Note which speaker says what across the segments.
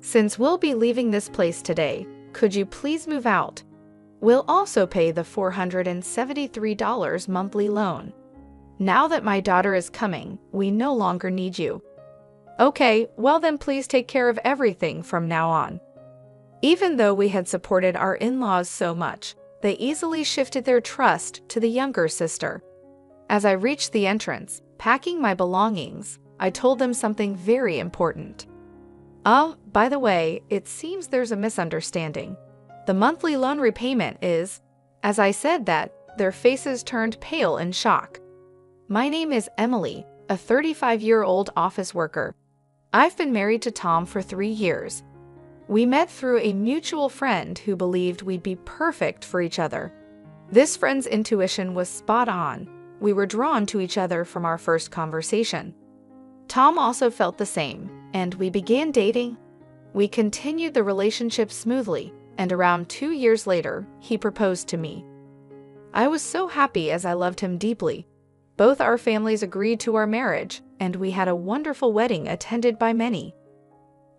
Speaker 1: Since we'll be leaving this place today, could you please move out? We'll also pay the $473 monthly loan. Now that my daughter is coming, we no longer need you. Okay, well then please take care of everything from now on. Even though we had supported our in-laws so much, they easily shifted their trust to the younger sister. As I reached the entrance, packing my belongings, I told them something very important. By the way, it seems there's a misunderstanding. The monthly loan repayment is— As I said that, their faces turned pale in shock. My name is Emily, a 35-year-old office worker. I've been married to Tom for 3 years. We met through a mutual friend who believed we'd be perfect for each other. This friend's intuition was spot on. We were drawn to each other from our first conversation. Tom also felt the same, and we began dating. We continued the relationship smoothly, and around 2 years later, he proposed to me. I was so happy as I loved him deeply. Both our families agreed to our marriage, and we had a wonderful wedding attended by many.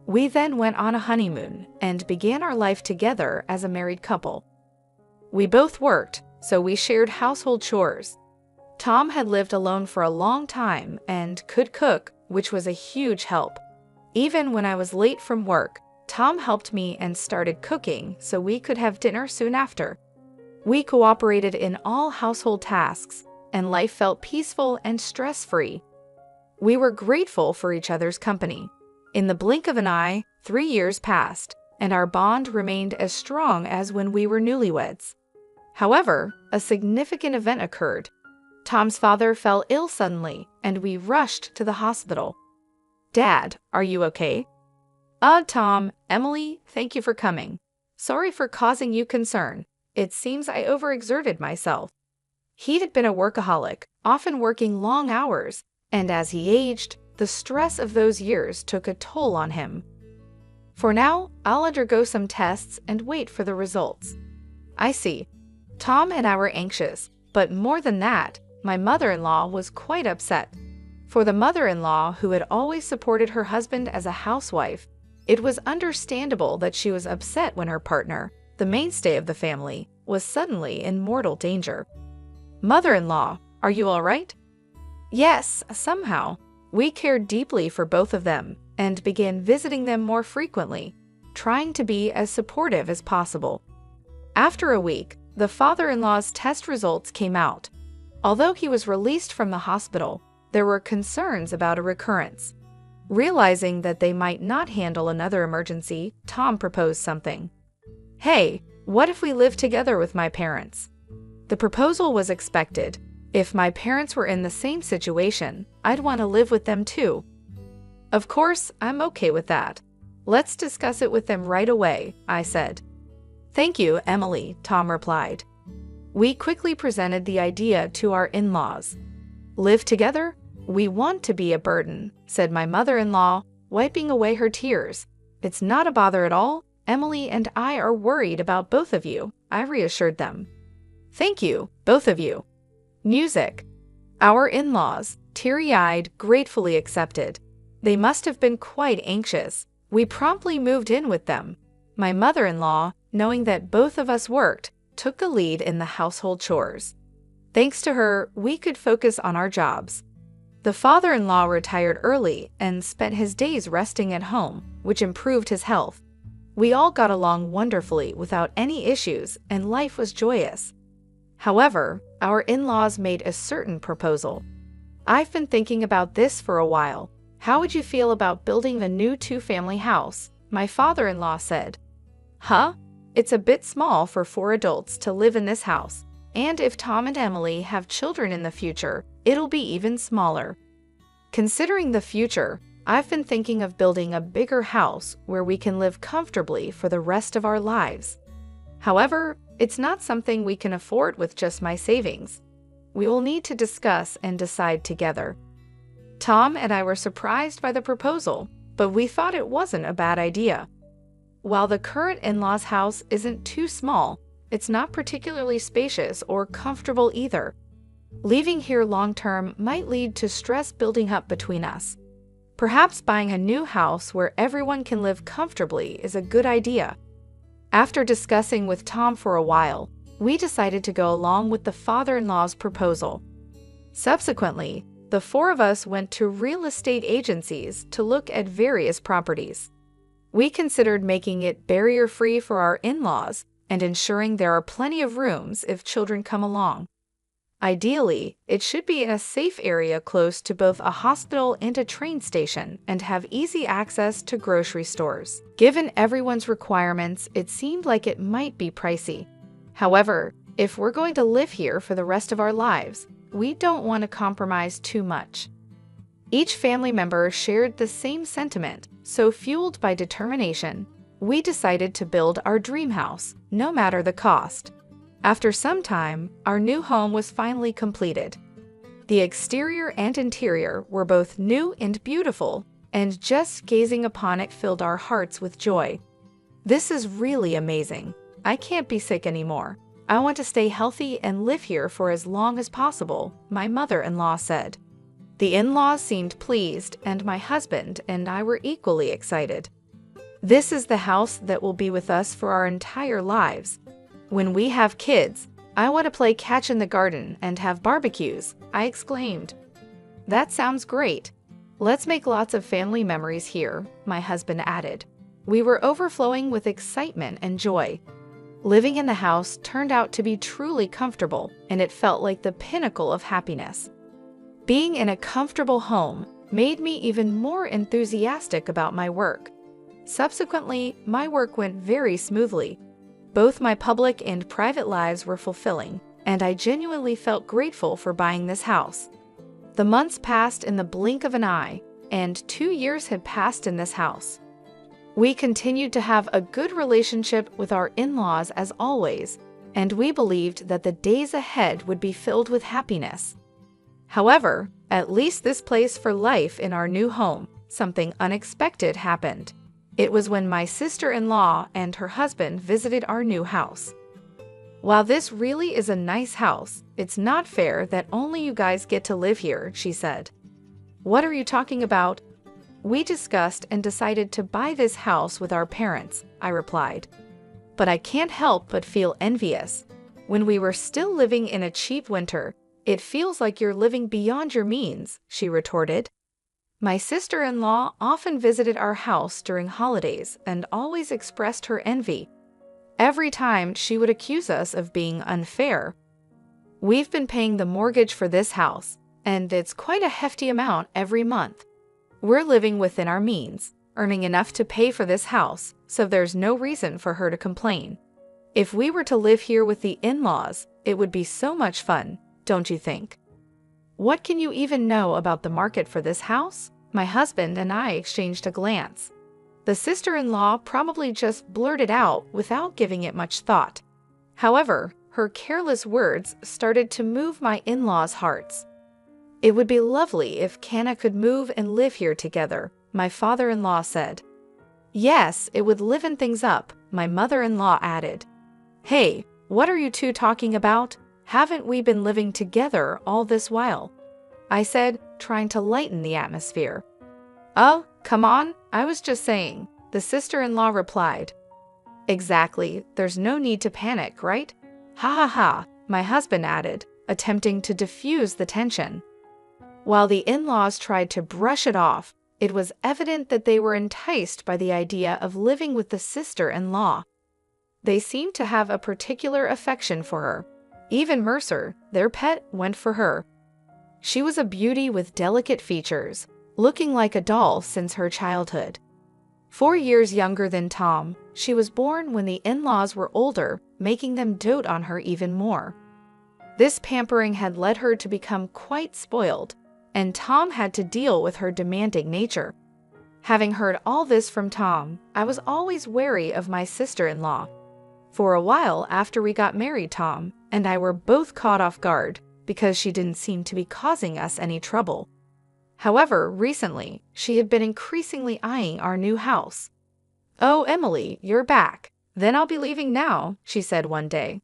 Speaker 1: We then went on a honeymoon and began our life together as a married couple. We both worked, so we shared household chores. Tom had lived alone for a long time and could cook, which was a huge help. Even when I was late from work, Tom helped me and started cooking so we could have dinner soon after. We cooperated in all household tasks, and life felt peaceful and stress-free. We were grateful for each other's company. In the blink of an eye, 3 years passed, and our bond remained as strong as when we were newlyweds. However, a significant event occurred. Tom's father fell ill suddenly, and we rushed to the hospital. Dad, are you okay? Tom, Emily, thank you for coming. Sorry for causing you concern. It seems I overexerted myself. He had been a workaholic, often working long hours, and as he aged, the stress of those years took a toll on him. For now, I'll undergo some tests and wait for the results. I see. Tom and I were anxious, but more than that, my mother-in-law was quite upset. For the mother-in-law who had always supported her husband as a housewife, it was understandable that she was upset when her partner, the mainstay of the family, was suddenly in mortal danger. Mother-in-law, are you all right? Yes, somehow. We cared deeply for both of them and began visiting them more frequently, trying to be as supportive as possible. After a week, the father-in-law's test results came out. Although he was released from the hospital, there were concerns about a recurrence. Realizing that they might not handle another emergency, Tom proposed something. Hey, what if we live together with my parents? The proposal was expected. If my parents were in the same situation, I'd want to live with them too. Of course, I'm okay with that. Let's discuss it with them right away, I said. Thank you, Emily, Tom replied. We quickly presented the idea to our in-laws. Live together? We want to be a burden, said my mother-in-law, wiping away her tears. It's not a bother at all. Emily and I are worried about both of you, I reassured them. Thank you, both of you. Music. Our in-laws, teary-eyed, gratefully accepted. They must have been quite anxious. We promptly moved in with them. My mother-in-law, knowing that both of us worked, took the lead in the household chores. Thanks to her, we could focus on our jobs. The father-in-law retired early and spent his days resting at home, which improved his health. We all got along wonderfully without any issues, and life was joyous. However, our in-laws made a certain proposal. I've been thinking about this for a while. How would you feel about building a new 2-family house? My father-in-law said. Huh? It's a bit small for 4 adults to live in this house. And if Tom and Emily have children in the future, it'll be even smaller. Considering the future, I've been thinking of building a bigger house where we can live comfortably for the rest of our lives. However, it's not something we can afford with just my savings. We will need to discuss and decide together. Tom and I were surprised by the proposal, but we thought it wasn't a bad idea. While the current in-laws' house isn't too small, it's not particularly spacious or comfortable either. Leaving here long-term might lead to stress building up between us. Perhaps buying a new house where everyone can live comfortably is a good idea. After discussing with Tom for a while, we decided to go along with the father-in-law's proposal. Subsequently, the four of us went to real estate agencies to look at various properties. We considered making it barrier-free for our in-laws and ensuring there are plenty of rooms if children come along. Ideally, it should be in a safe area close to both a hospital and a train station and have easy access to grocery stores. Given everyone's requirements, it seemed like it might be pricey. However, if we're going to live here for the rest of our lives, we don't want to compromise too much. Each family member shared the same sentiment, so fueled by determination, we decided to build our dream house, no matter the cost. After some time, our new home was finally completed. The exterior and interior were both new and beautiful, and just gazing upon it filled our hearts with joy. This is really amazing. I can't be sick anymore. I want to stay healthy and live here for as long as possible, my mother-in-law said. The in-laws seemed pleased, and my husband and I were equally excited. This is the house that will be with us for our entire lives. When we have kids, I want to play catch in the garden and have barbecues, I exclaimed. That sounds great. Let's make lots of family memories here, my husband added. We were overflowing with excitement and joy. Living in the house turned out to be truly comfortable, and it felt like the pinnacle of happiness. Being in a comfortable home made me even more enthusiastic about my work. Subsequently, my work went very smoothly. Both my public and private lives were fulfilling, and I genuinely felt grateful for buying this house. The months passed in the blink of an eye, and 2 years had passed in this house. We continued to have a good relationship with our in-laws as always, and we believed that the days ahead would be filled with happiness. However, at least this place for life in our new home, something unexpected happened. It was when my sister-in-law and her husband visited our new house. While this really is a nice house, it's not fair that only you guys get to live here, she said. What are you talking about? We discussed and decided to buy this house with our parents, I replied. But I can't help but feel envious. When we were still living in a cheap winter, it feels like you're living beyond your means, she retorted. My sister-in-law often visited our house during holidays and always expressed her envy. Every time she would accuse us of being unfair. We've been paying the mortgage for this house, and it's quite a hefty amount every month. We're living within our means, earning enough to pay for this house, so there's no reason for her to complain. If we were to live here with the in-laws, it would be so much fun, don't you think? What can you even know about the market for this house? My husband and I exchanged a glance. The sister-in-law probably just blurted out without giving it much thought. However, her careless words started to move my in-laws' hearts. It would be lovely if Kana could move and live here together, my father-in-law said. Yes, it would liven things up, my mother-in-law added. Hey, what are you two talking about? Haven't we been living together all this while? I said, trying to lighten the atmosphere. Oh, come on, I was just saying, the sister-in-law replied. Exactly, there's no need to panic, right? Ha ha ha, my husband added, attempting to diffuse the tension. While the in-laws tried to brush it off, it was evident that they were enticed by the idea of living with the sister-in-law. They seemed to have a particular affection for her. Even Mercer, their pet, went for her. She was a beauty with delicate features, looking like a doll since her childhood. 4 years younger than Tom, she was born when the in-laws were older, making them dote on her even more. This pampering had led her to become quite spoiled, and Tom had to deal with her demanding nature. Having heard all this from Tom, I was always wary of my sister-in-law. For a while after we got married, Tom and I were both caught off guard because she didn't seem to be causing us any trouble. However, recently, she had been increasingly eyeing our new house. Oh, Emily, you're back. Then I'll be leaving now, she said one day.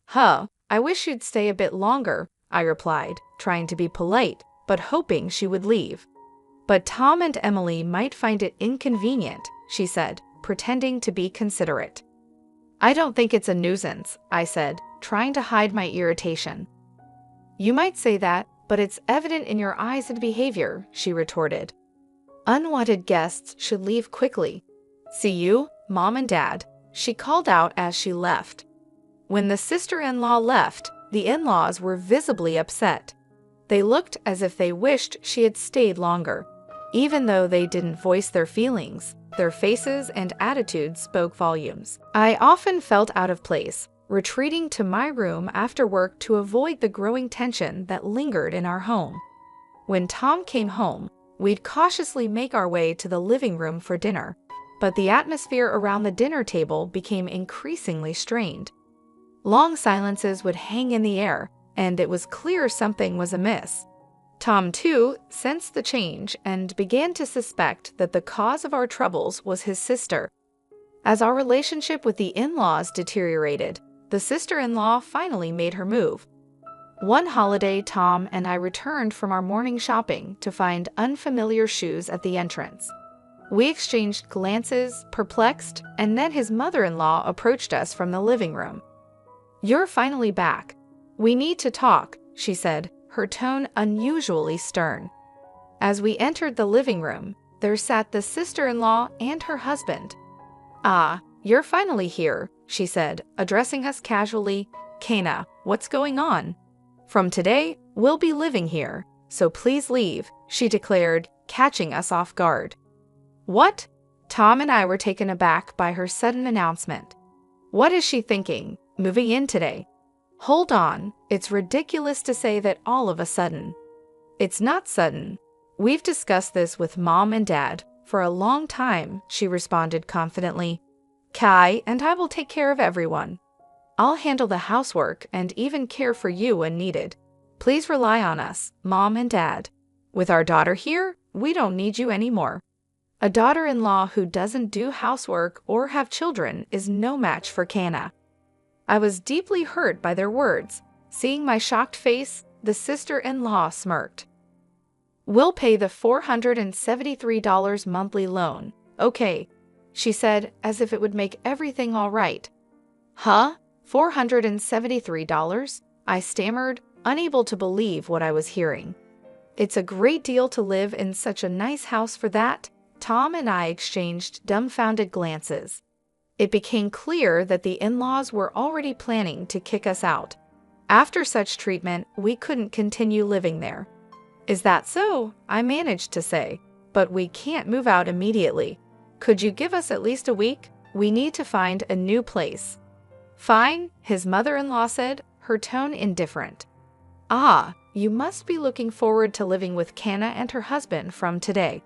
Speaker 1: Huh, I wish you'd stay a bit longer, I replied, trying to be polite, but hoping she would leave. But Tom and Emily might find it inconvenient, she said, pretending to be considerate. I don't think it's a nuisance, I said, trying to hide my irritation. You might say that, but it's evident in your eyes and behavior, she retorted. Unwanted guests should leave quickly. See you, Mom and Dad, she called out as she left. When the sister-in-law left, the in-laws were visibly upset. They looked as if they wished she had stayed longer. Even though they didn't voice their feelings, their faces and attitudes spoke volumes. I often felt out of place, retreating to my room after work to avoid the growing tension that lingered in our home. When Tom came home, we'd cautiously make our way to the living room for dinner, but the atmosphere around the dinner table became increasingly strained. Long silences would hang in the air, and it was clear something was amiss. Tom, too, sensed the change and began to suspect that the cause of our troubles was his sister. As our relationship with the in-laws deteriorated, the sister-in-law finally made her move. One holiday, Tom and I returned from our morning shopping to find unfamiliar shoes at the entrance. We exchanged glances, perplexed, and then his mother-in-law approached us from the living room. You're finally back. We need to talk, she said, her tone unusually stern. As we entered the living room, there sat the sister-in-law and her husband. Ah, you're finally here, she said, addressing us casually. Kana, what's going on? From today, we'll be living here, so please leave, she declared, catching us off guard. What? Tom and I were taken aback by her sudden announcement. What is she thinking, moving in today? Hold on, it's ridiculous to say that all of a sudden. It's not sudden. We've discussed this with Mom and Dad for a long time, she responded confidently. Kai and I will take care of everyone. I'll handle the housework and even care for you when needed. Please rely on us, Mom and Dad. With our daughter here, we don't need you anymore. A daughter-in-law who doesn't do housework or have children is no match for Kana. I was deeply hurt by their words. Seeing my shocked face, the sister-in-law smirked. We'll pay the $473 monthly loan, okay, she said, as if it would make everything all right. Huh? $473? I stammered, unable to believe what I was hearing. It's a great deal to live in such a nice house for that. Tom and I exchanged dumbfounded glances. It became clear that the in-laws were already planning to kick us out. After such treatment, we couldn't continue living there. Is that so? I managed to say. But we can't move out immediately. Could you give us at least a week? We need to find a new place. Fine, his mother-in-law said, her tone indifferent. Ah, you must be looking forward to living with Kana and her husband from today.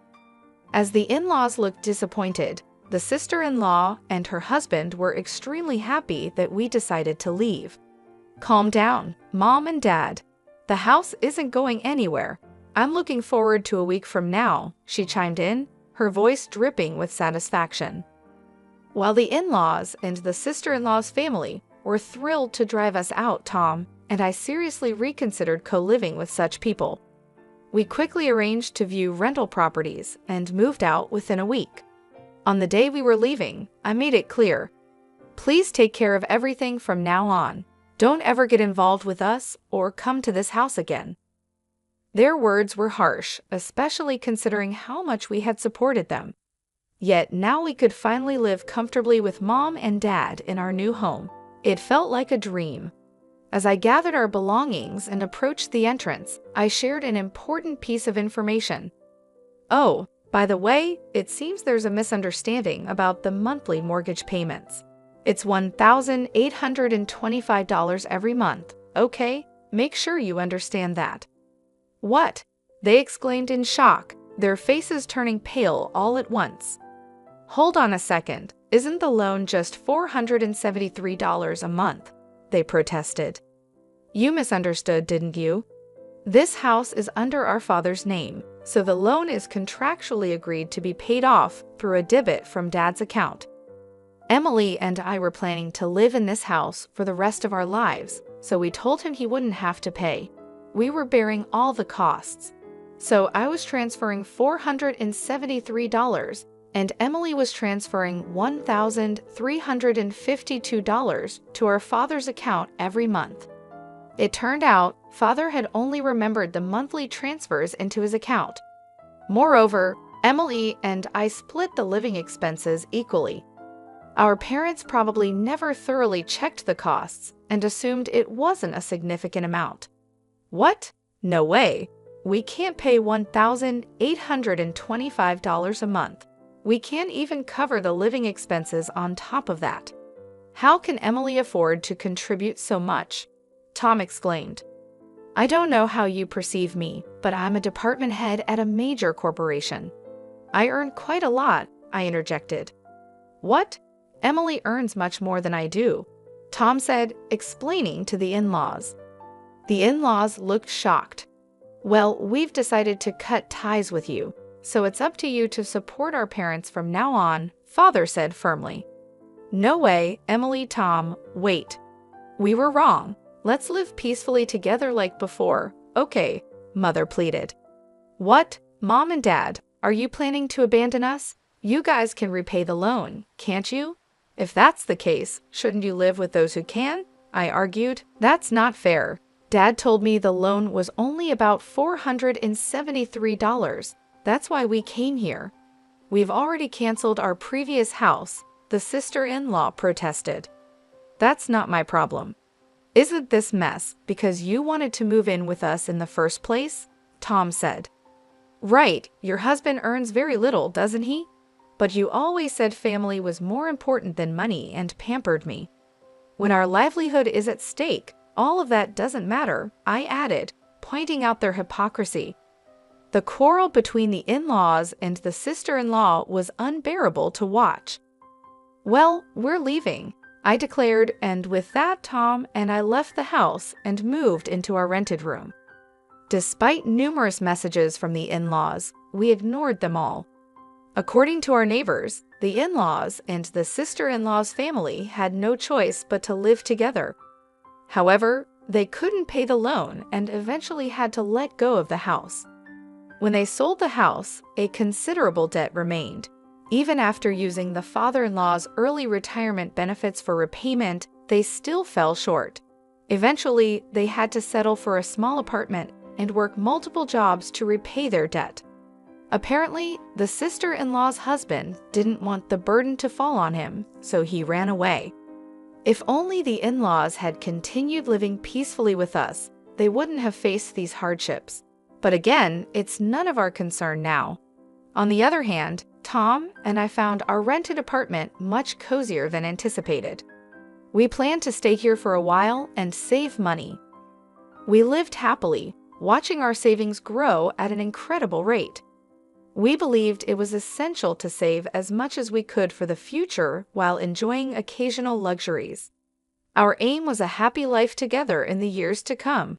Speaker 1: As the in-laws looked disappointed, the sister-in-law and her husband were extremely happy that we decided to leave. Calm down, Mom and Dad. The house isn't going anywhere. I'm looking forward to a week from now, she chimed in, her voice dripping with satisfaction. While the in-laws and the sister-in-law's family were thrilled to drive us out, Tom and I seriously reconsidered co-living with such people. We quickly arranged to view rental properties and moved out within a week. On the day we were leaving, I made it clear. Please take care of everything from now on. Don't ever get involved with us or come to this house again. Their words were harsh, especially considering how much we had supported them. Yet now we could finally live comfortably with Mom and Dad in our new home. It felt like a dream. As I gathered our belongings and approached the entrance, I shared an important piece of information. Oh, by the way, it seems there's a misunderstanding about the monthly mortgage payments. It's $1,825 every month, okay? Make sure you understand that. What? They exclaimed in shock, their faces turning pale all at once. Hold on a second, isn't the loan just $473 a month? They protested. You misunderstood, didn't you? This house is under our father's name, so the loan is contractually agreed to be paid off through a debit from Dad's account. Emily and I were planning to live in this house for the rest of our lives, so we told him he wouldn't have to pay. We were bearing all the costs. So I was transferring $473, and Emily was transferring $1,352 to our father's account every month. It turned out father had only remembered the monthly transfers into his account. Moreover, Emily and I split the living expenses equally. Our parents probably never thoroughly checked the costs and assumed it wasn't a significant amount. What? No way. We can't pay $1,825 a month. We can't even cover the living expenses on top of that. How can Emily afford to contribute so much? Tom exclaimed. I don't know how you perceive me, but I'm a department head at a major corporation. I earn quite a lot, I interjected. What? Emily earns much more than I do, Tom said, explaining to the in-laws. The in-laws looked shocked. Well, we've decided to cut ties with you, so it's up to you to support our parents from now on, father said firmly. No way, Emily, Tom, wait. We were wrong. Let's live peacefully together like before, okay, mother pleaded. What, Mom and Dad, are you planning to abandon us? You guys can repay the loan, can't you? If that's the case, shouldn't you live with those who can? I argued. That's not fair. Dad told me the loan was only about $473. That's why we came here. We've already canceled our previous house, the sister-in-law protested. That's not my problem. Isn't this mess because you wanted to move in with us in the first place? Tom said. Right, your husband earns very little, doesn't he? But you always said family was more important than money and pampered me. When our livelihood is at stake, all of that doesn't matter, I added, pointing out their hypocrisy. The quarrel between the in-laws and the sister-in-law was unbearable to watch. Well, we're leaving, I declared, and with that Tom and I left the house and moved into our rented room. Despite numerous messages from the in-laws, we ignored them all. According to our neighbors, the in-laws and the sister-in-law's family had no choice but to live together. However, they couldn't pay the loan and eventually had to let go of the house. When they sold the house, a considerable debt remained. Even after using the father-in-law's early retirement benefits for repayment, they still fell short. Eventually, they had to settle for a small apartment and work multiple jobs to repay their debt. Apparently, the sister-in-law's husband didn't want the burden to fall on him, so he ran away. If only the in-laws had continued living peacefully with us, they wouldn't have faced these hardships. But again, it's none of our concern now. On the other hand, Tom and I found our rented apartment much cozier than anticipated. We planned to stay here for a while and save money. We lived happily, watching our savings grow at an incredible rate. We believed it was essential to save as much as we could for the future while enjoying occasional luxuries. Our aim was a happy life together in the years to come.